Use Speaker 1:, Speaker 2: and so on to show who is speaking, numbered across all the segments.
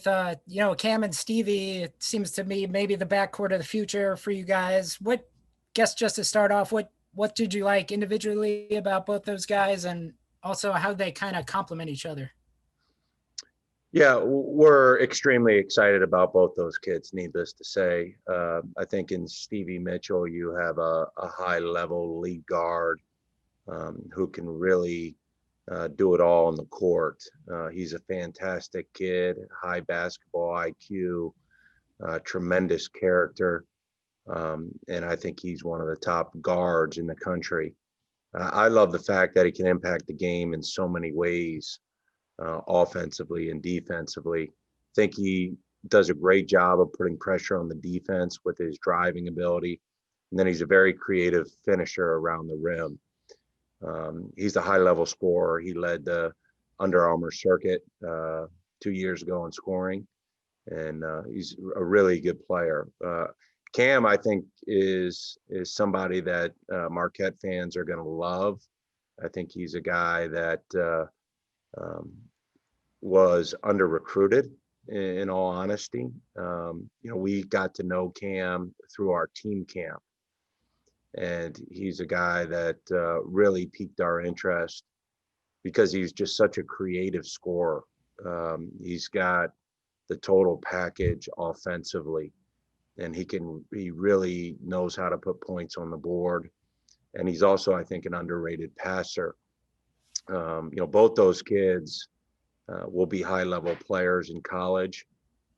Speaker 1: Cam and Stevie, it seems to me maybe the backcourt of the future for you guys. Guess just to start off, what did you like individually about both those guys, and also how they kind of complement each other?
Speaker 2: Yeah, we're extremely excited about both those kids, needless to say. I think in Stevie Mitchell, you have a high level lead guard who can really do it all on the court. He's a fantastic kid, high basketball IQ, tremendous character. And I think he's one of the top guards in the country. I love the fact that he can impact the game in so many ways, offensively and defensively. I think he does a great job of putting pressure on the defense with his driving ability. And then he's a very creative finisher around the rim. He's a high level scorer. He led the Under Armour circuit 2 years ago in scoring, and he's a really good player. Cam, I think, is somebody that Marquette fans are going to love. I think he's a guy that was under recruited. In all honesty, we got to know Cam through our team camp, and he's a guy that really piqued our interest because he's just such a creative scorer. He's got the total package offensively, and he really knows how to put points on the board. And he's also, I think, an underrated passer. Both those kids will be high level players in college.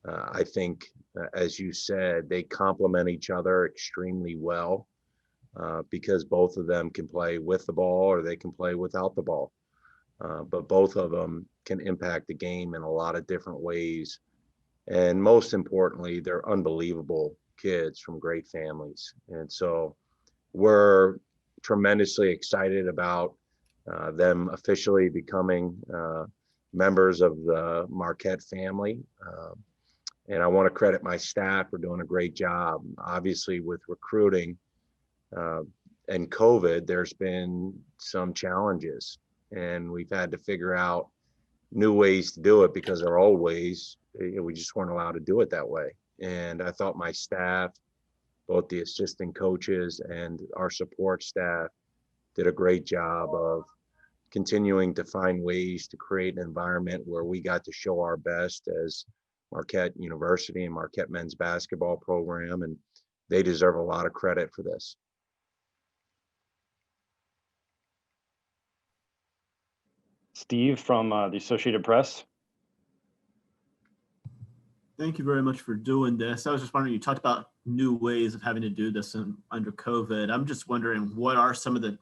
Speaker 2: I think, as you said, they complement each other extremely well because both of them can play with the ball or they can play without the ball. But both of them can impact the game in a lot of different ways. And most importantly, they're unbelievable kids from great families. And so we're tremendously excited about them officially becoming members of the Marquette family. And I want to credit my staff for doing a great job. Obviously, with recruiting and COVID, there's been some challenges, and we've had to figure out new ways to do it because our old ways, we just weren't allowed to do it that way. And I thought my staff, both the assistant coaches and our support staff, did a great job of continuing to find ways to create an environment where we got to show our best as Marquette University and Marquette men's basketball program, and they deserve a lot of credit for this.
Speaker 3: Steve from the Associated Press.
Speaker 4: Thank you very much for doing this. I was just wondering, you talked about new ways of having to do this under COVID. I'm just wondering, what are some of the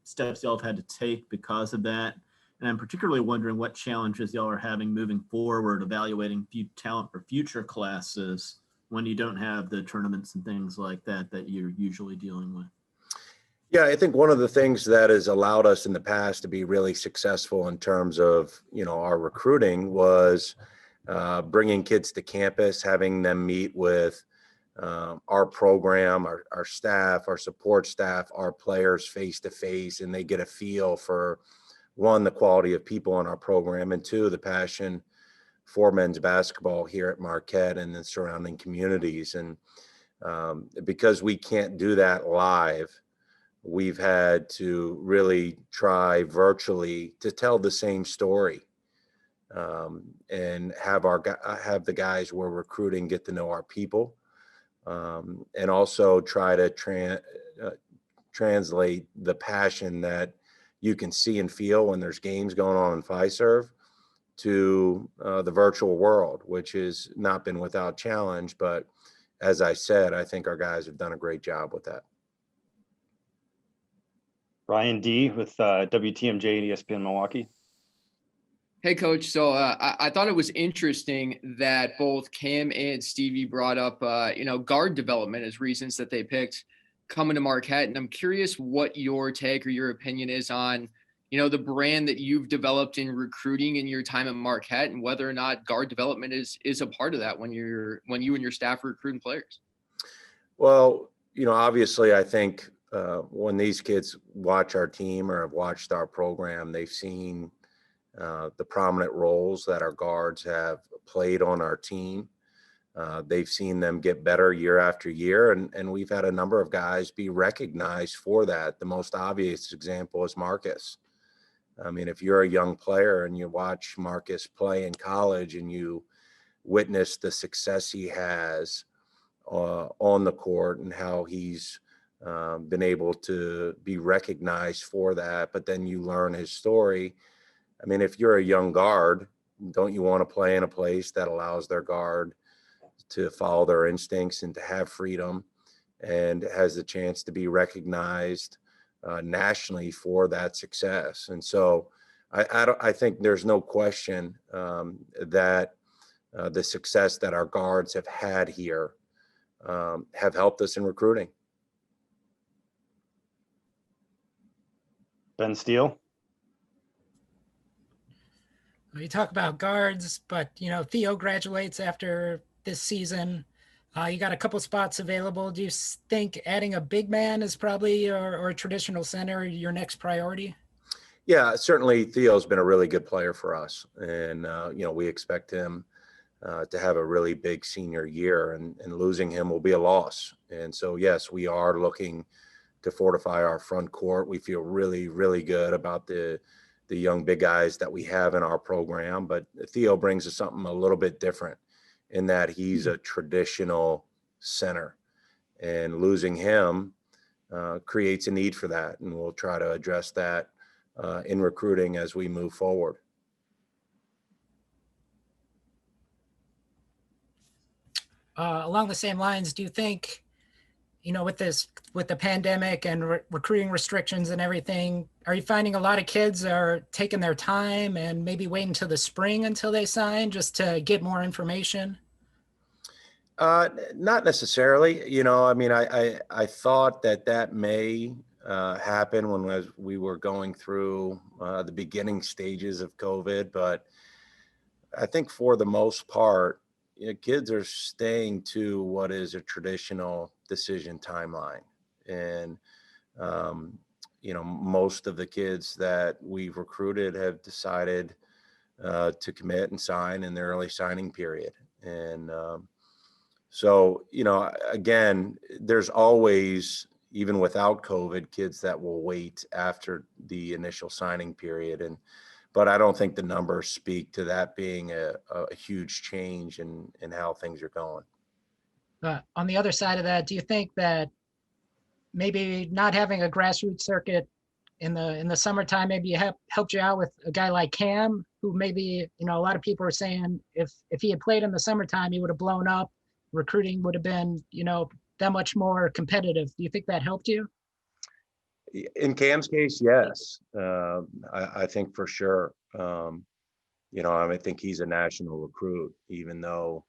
Speaker 4: steps y'all have had to take because of that? And I'm particularly wondering what challenges y'all are having moving forward, evaluating talent for future classes when you don't have the tournaments and things like that you're usually dealing with.
Speaker 2: Yeah, I think one of the things that has allowed us in the past to be really successful in terms of, our recruiting was bringing kids to campus, having them meet with our program, our staff, our support staff, our players face to face, and they get a feel for, one, the quality of people in our program, and two, the passion for men's basketball here at Marquette and the surrounding communities. And because we can't do that live, we've had to really try virtually to tell the same story, and have the guys we're recruiting get to know our people, and also try to translate the passion that you can see and feel when there's games going on in Fiserv to the virtual world, which has not been without challenge. But as I said, I think our guys have done a great job with that.
Speaker 3: Bryan D with WTMJ and ESPN Milwaukee.
Speaker 5: Hey, Coach. So I thought it was interesting that both Cam and Stevie brought up, guard development as reasons that they picked coming to Marquette. And I'm curious what your take or your opinion is on, the brand that you've developed in recruiting in your time at Marquette, and whether or not guard development is a part of that when you and your staff are recruiting players.
Speaker 2: Well, obviously, I think when these kids watch our team or have watched our program, they've seen the prominent roles that our guards have played on our team. They've seen them get better year after year, and we've had a number of guys be recognized for that. The most obvious example is Marcus. I mean, if you're a young player and you watch Marcus play in college and you witness the success he has on the court and how he's been able to be recognized for that, but then you learn his story. I mean, if you're a young guard, don't you want to play in a place that allows their guard to follow their instincts and to have freedom and has the chance to be recognized nationally for that success? And so I think there's no question that the success that our guards have had here have helped us in recruiting.
Speaker 3: Ben Steele.
Speaker 1: You talk about guards, but Theo graduates after this season. You got a couple spots available. Do you think adding a big man is probably or a traditional center your next priority?
Speaker 2: Yeah, certainly Theo's been a really good player for us, and we expect him to have a really big senior year, and losing him will be a loss. And so yes, we are looking to fortify our front court. We feel really, really good about the young big guys that we have in our program, but Theo brings us something a little bit different in that he's a traditional center, and losing him creates a need for that. And we'll try to address that in recruiting as we move forward.
Speaker 1: Along the same lines, do you think, with the pandemic and recruiting restrictions and everything, are you finding a lot of kids are taking their time and maybe waiting until the spring until they sign just to get more information?
Speaker 2: Not necessarily. I mean, I thought that may happen when we were going through the beginning stages of COVID, but I think for the most part, kids are staying to what is a traditional decision timeline. And, most of the kids that we've recruited have decided to commit and sign in the early signing period. And so, again, there's always, even without COVID, kids that will wait after the initial signing period. But I don't think the numbers speak to that being a huge change in how things are going.
Speaker 1: On the other side of that, do you think that maybe not having a grassroots circuit in the summertime maybe helped you out with a guy like Cam, who maybe, a lot of people are saying if he had played in the summertime, he would have blown up. Recruiting would have been, that much more competitive. Do you think that helped you?
Speaker 2: In Cam's case, yes. I think for sure. I think he's a national recruit, even though,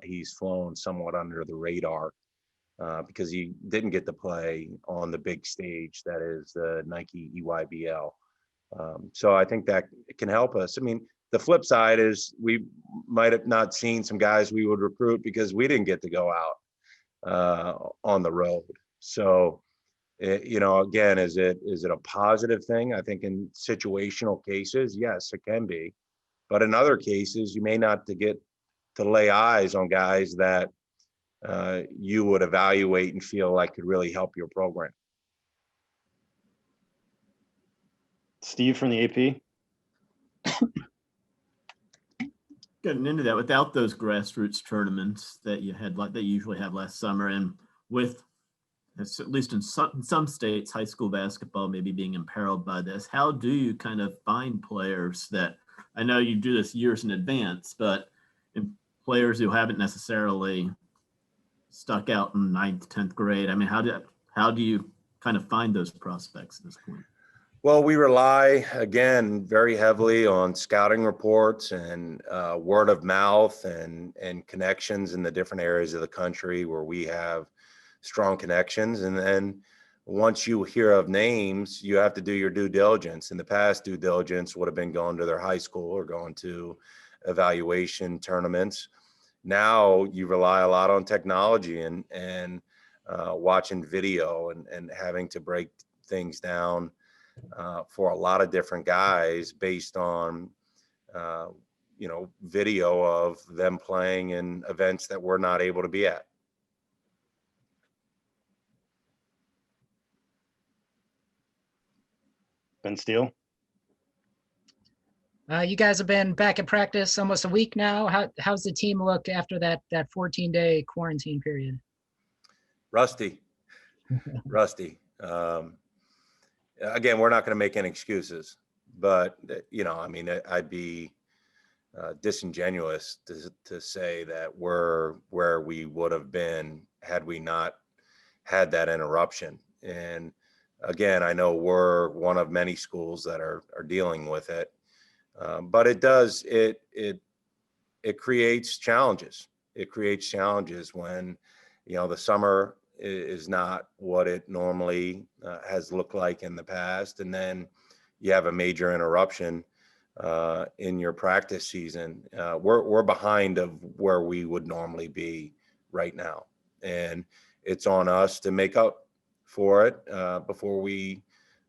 Speaker 2: he's flown somewhat under the radar because he didn't get to play on the big stage that is the Nike EYBL. So I think that can help us. I mean, the flip side is we might have not seen some guys we would recruit because we didn't get to go out on the road. So, again, is it a positive thing? I think in situational cases, yes, it can be. But in other cases, you may not get to lay eyes on guys that you would evaluate and feel like could really help your program.
Speaker 3: Steve from the AP.
Speaker 4: Getting into that, without those grassroots tournaments that you usually have last summer, and with, at least in some states, high school basketball maybe being imperiled by this, how do you kind of find players that, I know you do this years in advance, but in players who haven't necessarily stuck out in 9th, 10th grade? I mean, how do you kind of find those prospects at this point?
Speaker 2: Well, we rely, again, very heavily on scouting reports and word of mouth and connections in the different areas of the country where we have strong connections. And then once you hear of names, you have to do your due diligence. In the past, due diligence would have been going to their high school or going to evaluation tournaments. Now you rely a lot on technology and watching video and having to break things down for a lot of different guys based on, video of them playing in events that we're not able to be at.
Speaker 3: Ben Steele.
Speaker 1: You guys have been back at practice almost a week now. How's the team look after that 14-day quarantine period?
Speaker 2: Rusty. Again, we're not going to make any excuses, but I'd be disingenuous to say that we're where we would have been had we not had that interruption. And again, I know we're one of many schools that are dealing with it, but it creates challenges. It creates challenges when the summer is not what it normally has looked like in the past, and then you have a major interruption in your practice season. We're behind of where we would normally be right now, and it's on us to make up for it before we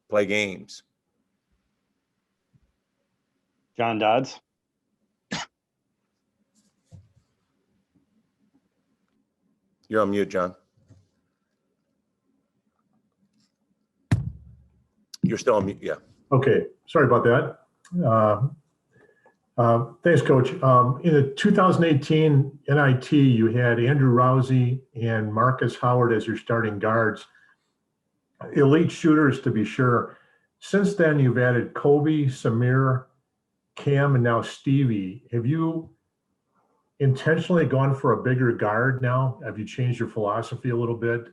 Speaker 2: play games.
Speaker 3: John Dodds.
Speaker 2: You're on mute, John. You're still on mute. Yeah.
Speaker 6: Okay. Sorry about that. Thanks, Coach. In the 2018 NIT, you had Andrew Rousey and Marcus Howard as your starting guards. Elite shooters, to be sure. Since then, you've added Kobe, Samir, Cam, and now Stevie. Have you intentionally gone for a bigger guard now? Have you changed your philosophy a little bit?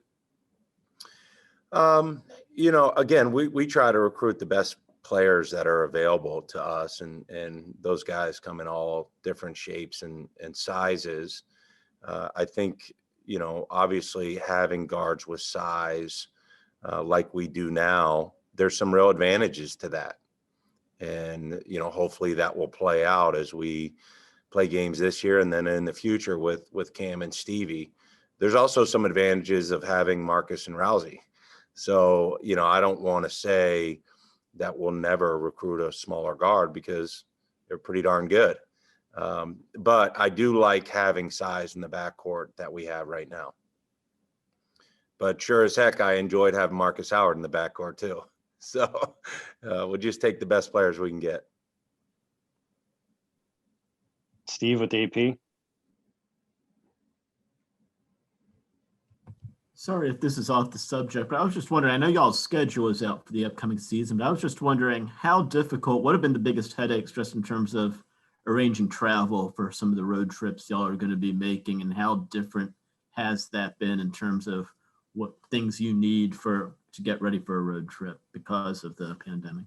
Speaker 2: Again, we try to recruit the best players that are available to us, and those guys come in all different shapes and sizes. I think, obviously having guards with size like we do now, there's some real advantages to that. And, hopefully that will play out as we play games this year and then in the future with Cam and Stevie. There's also some advantages of having Marcus and Rousey. So, I don't want to say that we'll never recruit a smaller guard because they're pretty darn good. But I do like having size in the backcourt that we have right now. But sure as heck, I enjoyed having Marcus Howard in the backcourt too. So we'll just take the best players we can get.
Speaker 3: Steve with the AP.
Speaker 4: Sorry if this is off the subject, but I was just wondering, I know y'all's schedule is out for the upcoming season, but I was just wondering what have been the biggest headaches just in terms of arranging travel for some of the road trips y'all are going to be making, and how different has that been in terms of what things you need to get ready for a road trip because of the pandemic?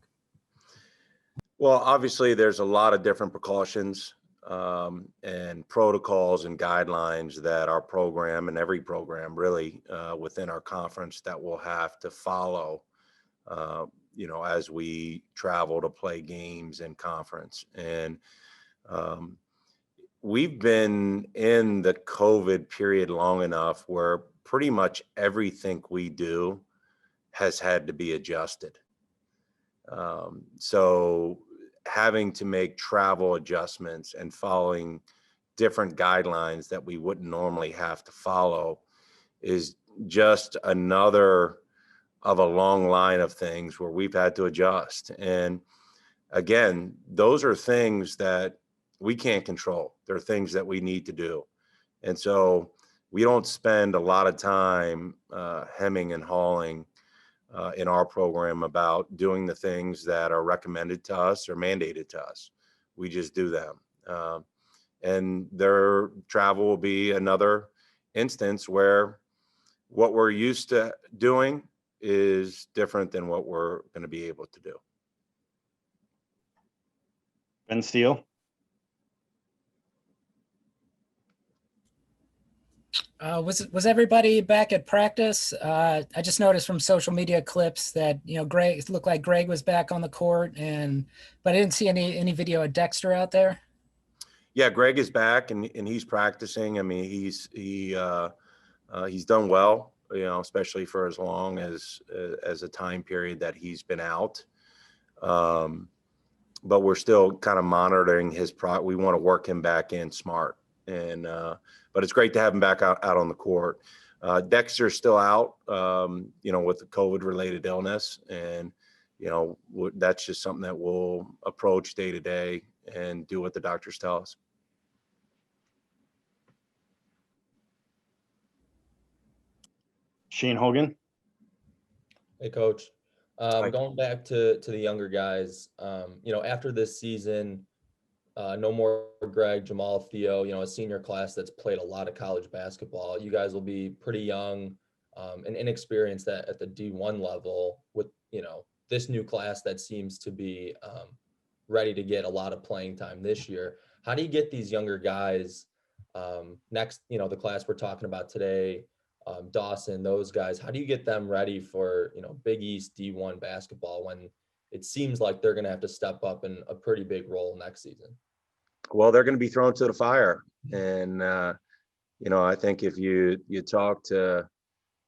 Speaker 2: Well, obviously there's a lot of different precautions and protocols and guidelines that our program and every program really within our conference that we'll have to follow, as we travel to play games in conference. And we've been in the COVID period long enough where pretty much everything we do has had to be adjusted. So having to make travel adjustments and following different guidelines that we wouldn't normally have to follow is just another of a long line of things where we've had to adjust. And again, those are things that we can't control. They're things that we need to do. And so we don't spend a lot of time hemming and hawing in our program about doing the things that are recommended to us or mandated to us. We just do them. And their travel will be another instance where what we're used to doing is different than what we're going to be able to do.
Speaker 3: Ben Steele.
Speaker 1: Was everybody back at practice? I just noticed from social media clips that Greg, it looked like Greg was back on the court, but I didn't see any video of Dexter out there.
Speaker 2: Yeah, Greg is back and he's practicing. I mean, he's done well, especially for as long as a time period that he's been out. But we're still kind of monitoring his we want to work him back in smart. And, but it's great to have him back out on the court. Dexter's still out, with the COVID related illness. And, that's just something that we'll approach day to day and do what the doctors tell us.
Speaker 3: Shane Hogan.
Speaker 7: Hey, Coach.
Speaker 2: Hi.
Speaker 7: Going back to the younger guys, after this season, no more Greg, Jamal, Theo, a senior class that's played a lot of college basketball. You guys will be pretty young and inexperienced at the D1 level with, this new class that seems to be ready to get a lot of playing time this year. How do you get these younger guys next, the class we're talking about today, Dawson, those guys, how do you get them ready for, Big East D1 basketball when it seems like they're going to have to step up in a pretty big role next season?
Speaker 2: Well, they're going to be thrown to the fire. And, I think if you talk to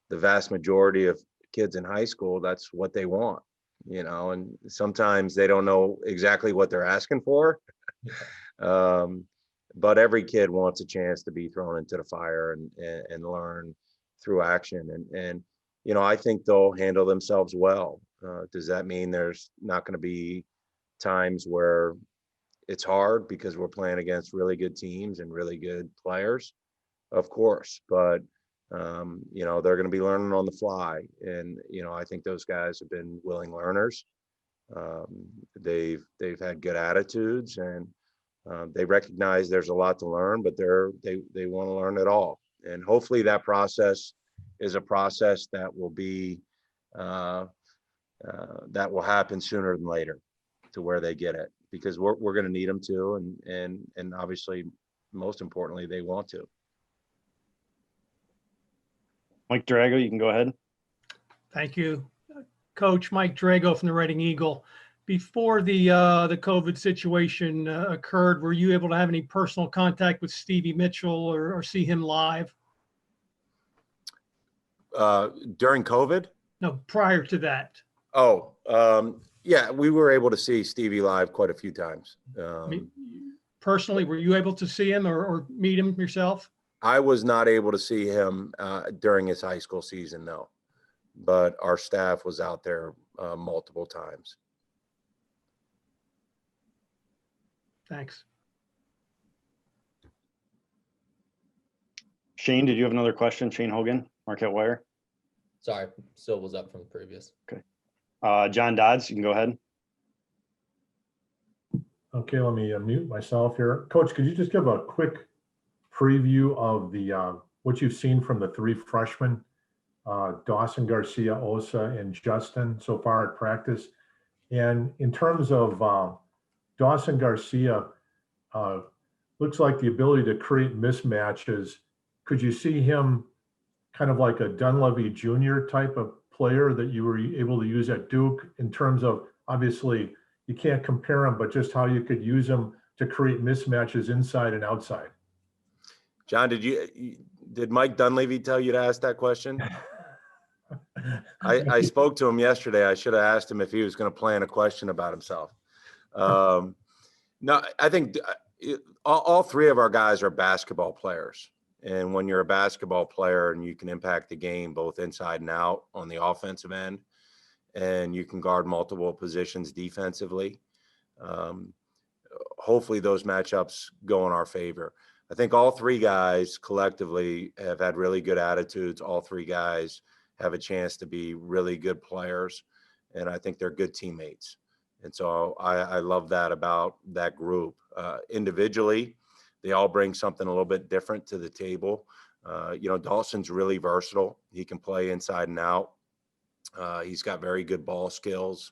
Speaker 2: the vast majority of kids in high school, that's what they want, and sometimes they don't know exactly what they're asking for. But every kid wants a chance to be thrown into the fire and learn through action. And, I think they'll handle themselves well. Does that mean there's not going to be times where it's hard because we're playing against really good teams and really good players? Of course, but they're going to be learning on the fly. And, I think those guys have been willing learners. They've had good attitudes, and they recognize there's a lot to learn, but they want to learn it all. And hopefully that process is a process that will be that will happen sooner than later to where they get it, because we're going to need them to, and obviously most importantly they want to.
Speaker 3: Mike Drago, you can go ahead.
Speaker 8: Thank you. Coach Mike Drago from the Reading Eagle. Before the COVID situation occurred, were you able to have any personal contact with Stevie Mitchell or see him live?
Speaker 2: During COVID?
Speaker 8: No, prior to that.
Speaker 2: Oh, yeah, we were able to see Stevie live quite a few times.
Speaker 8: Personally, were you able to see him or meet him yourself?
Speaker 2: I was not able to see him during his high school season, no. But our staff was out there multiple times.
Speaker 8: Thanks.
Speaker 3: Shane, did you have another question? Shane Hogan, Marquette Wire.
Speaker 7: Sorry, still was up from previous.
Speaker 3: Okay. John Dodds, you can go ahead.
Speaker 6: Okay, let me mute myself here. Coach, could you just give a quick preview of the what you've seen from the three freshmen, Dawson, Garcia, Osa, and Justin so far at practice? And in terms of Dawson Garcia, looks like the ability to create mismatches. Could you see him kind of like a Dunleavy Jr. type of player that you were able to use at Duke, in terms of, obviously you can't compare him, but just how you could use him to create mismatches inside and outside?
Speaker 2: John, did Mike Dunleavy tell you to ask that question? I spoke to him yesterday. I should have asked him if he was going to plan a question about himself. No, I think all three of our guys are basketball players. And when you're a basketball player and you can impact the game both inside and out on the offensive end, and you can guard multiple positions defensively, hopefully those matchups go in our favor. I think all three guys collectively have had really good attitudes. All three guys have a chance to be really good players, and I think they're good teammates. And so I love that about that group. Individually, they all bring something a little bit different to the table. Dawson's really versatile. He can play inside and out. He's got very good ball skills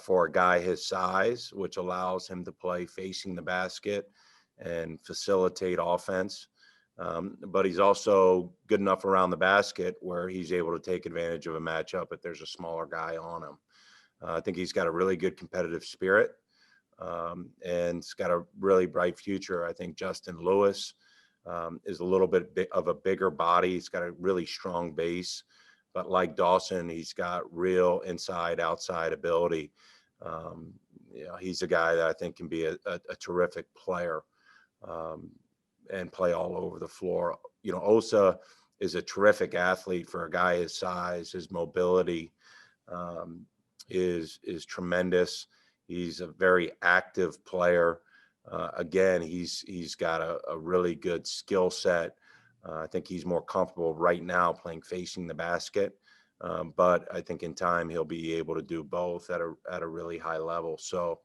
Speaker 2: for a guy his size, which allows him to play facing the basket and facilitate offense. But he's also good enough around the basket where he's able to take advantage of a matchup if there's a smaller guy on him. I think he's got a really good competitive spirit, and he's got a really bright future. I think Justin Lewis is a little bit of a bigger body. He's got a really strong base, but like Dawson, he's got real inside, outside ability. You know, he's a guy that I think can be a terrific player and play all over the floor. You know, Osa is a terrific athlete for a guy his size. His mobility is tremendous. He's a very active player. Again, he's got a really good skill set. I think he's more comfortable right now playing facing the basket. But I think in time he'll be able to do both at a really high level. So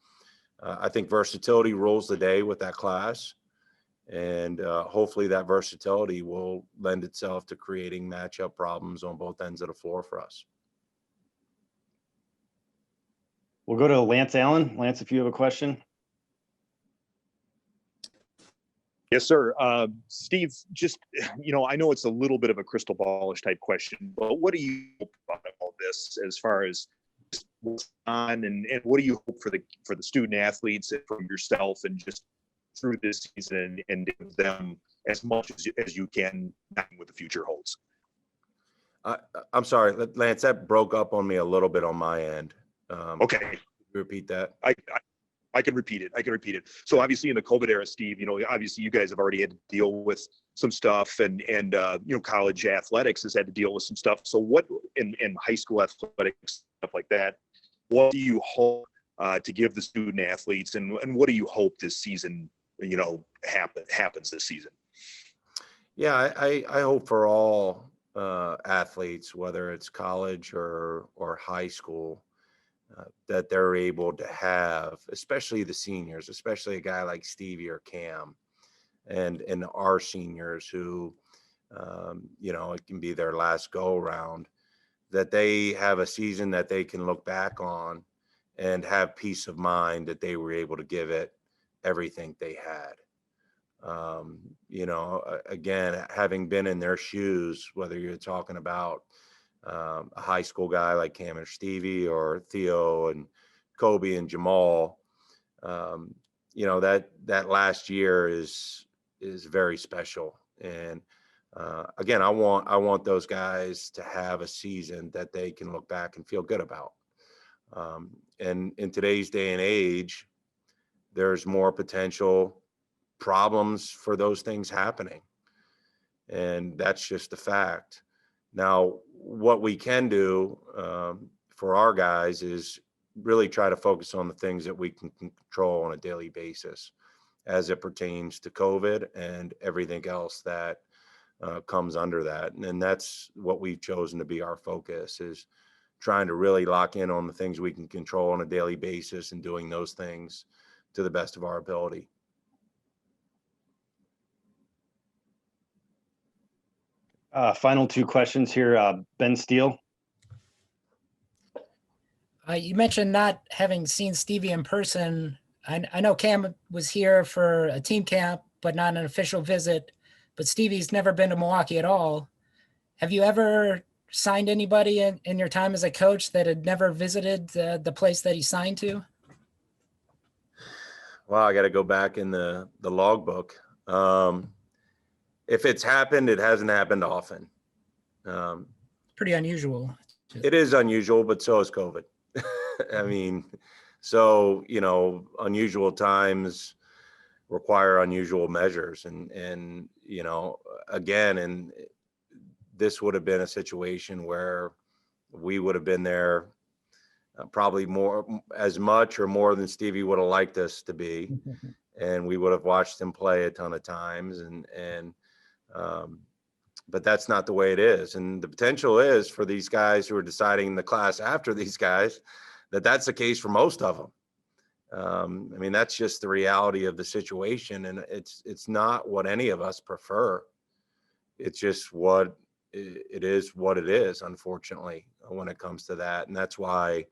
Speaker 2: I think versatility rules the day with that class, and hopefully that versatility will lend itself to creating matchup problems on both ends of the floor for us.
Speaker 3: We'll go to Lance Allan. Lance, if you have a question.
Speaker 9: Yes, sir. Steve, just, I know it's a little bit of a crystal ballish type question, but what do you hope about all this as far as what's on, and what do you hope for the student athletes and from yourself and just through this season, and give them as much as you can what the future holds?
Speaker 2: I'm sorry, Lance, that broke up on me a little bit on my end.
Speaker 9: Okay.
Speaker 2: Repeat that.
Speaker 9: I can repeat it. So obviously in the COVID era, Steve, obviously you guys have already had to deal with some stuff, and college athletics has had to deal with some stuff. So what in high school athletics, stuff like that, what do you hope to give the student athletes, and what do you hope this season, happens this season?
Speaker 2: Yeah, I hope for all athletes, whether it's college or high school, that they're able to have, especially the seniors, especially a guy like Stevie or Cam, and our seniors who, it can be their last go around, that they have a season that they can look back on and have peace of mind that they were able to give it everything they had. Again, having been in their shoes, whether you're talking about a high school guy like Cam or Stevie, or Theo and Kobe and Jamal, that last year is very special. And again, I want those guys to have a season that they can look back and feel good about. And in today's day and age, there's more potential problems for those things happening. And that's just a fact. Now, what we can do for our guys is really try to focus on the things that we can control on a daily basis as it pertains to COVID and everything else that comes under that. And that's what we've chosen to be our focus, is trying to really lock in on the things we can control on a daily basis and doing those things to the best of our ability.
Speaker 3: Final two questions here. Ben Steele.
Speaker 1: You mentioned not having seen Stevie in person. I know Cam was here for a team camp, but not an official visit. But Stevie's never been to Milwaukee at all. Have you ever signed anybody in your time as a coach that had never visited the place that he signed to?
Speaker 2: Well, I got to go back in the logbook. If it's happened, it hasn't happened often.
Speaker 1: Pretty unusual.
Speaker 2: It is unusual, but so is COVID. I mean, so, unusual times require unusual measures. And again, and this would have been a situation where we would have been there probably as much or more than Stevie would have liked us to be. And we would have watched him play a ton of times, but that's not the way it is. And the potential is for these guys who are deciding the class after these guys, that's the case for most of them. I mean, that's just the reality of the situation. And it's not what any of us prefer. It's just what it is, unfortunately, when it comes to that. And that's why,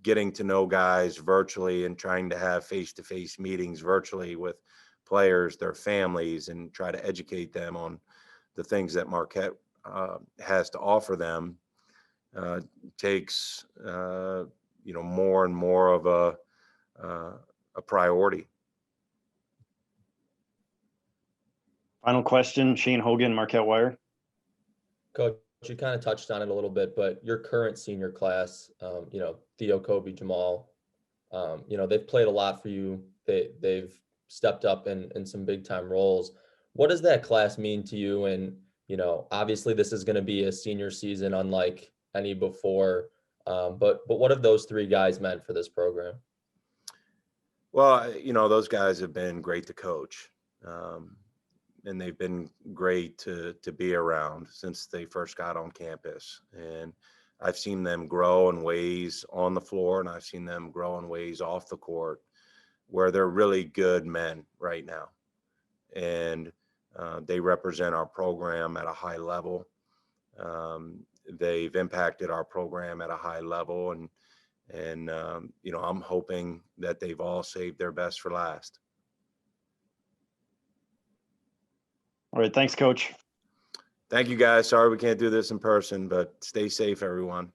Speaker 2: getting to know guys virtually and trying to have face-to-face meetings virtually with players, their families, and try to educate them on the things that Marquette has to offer them takes more and more of a priority.
Speaker 3: Final question, Shane Hogan, Marquette Wire.
Speaker 7: Coach, you kind of touched on it a little bit, but your current senior class, you know, Theo, Kobe, Jamal, you know, they've played a lot for you. They've stepped up in some big time roles. What does that class mean to you? And, you know, obviously this is going to be a senior season unlike any before. But what have those three guys meant for this program?
Speaker 2: Well, you know, those guys have been great to coach. And they've been great to be around since they first got on campus. And I've seen them grow in ways on the floor, and I've seen them grow in ways off the court where they're really good men right now. And they represent our program at a high level. They've impacted our program at a high level. And you know, I'm hoping that they've all saved their best for last.
Speaker 3: All right. Thanks, Coach.
Speaker 2: Thank you, guys. Sorry we can't do this in person, but stay safe, everyone.